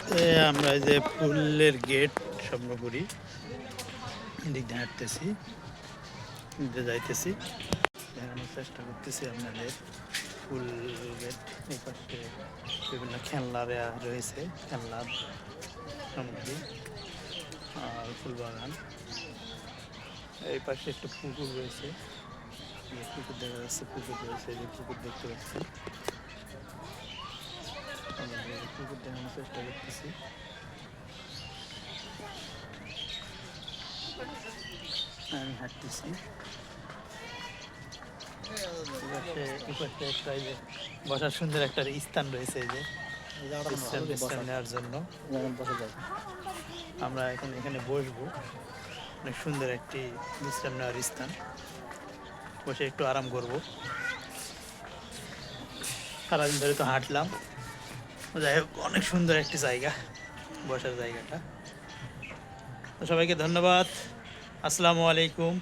আমরা এই যে ফুলের গেট স্বপ্নপুরি এদিক দিয়ে হাঁটতেছি, যাইতেছি, দেখানোর চেষ্টা করতেছি আপনাদের। ফুল গেট এই পাশে বিভিন্ন খেলনার রয়েছে, খেলনার সামগ্রী আর ফুল বাগান। এই পাশে একটা পুকুর রয়েছে, পুকুর দেখা যাচ্ছে, পুকুর রয়েছে, এই যে পুকুর দেখতে পাচ্ছি। পুকুর দেখানোর চেষ্টা করতেছি। আমি হাঁটতেছি, বসার সুন্দর একটা স্থান রয়েছে, এই যে বিশ্রাম নেওয়ার জন্য বসা যায়। আমরা এখন এখানে বসবো, অনেক সুন্দর একটি বিশ্রাম নেওয়ার স্থান, বসে একটু আরাম করব। সারাদিন ধরে তো হাঁটলাম, যাই হোক অনেক সুন্দর একটি জায়গা, বসার জায়গাটা। তো সবাইকে ধন্যবাদ, আসসালামু আলাইকুম।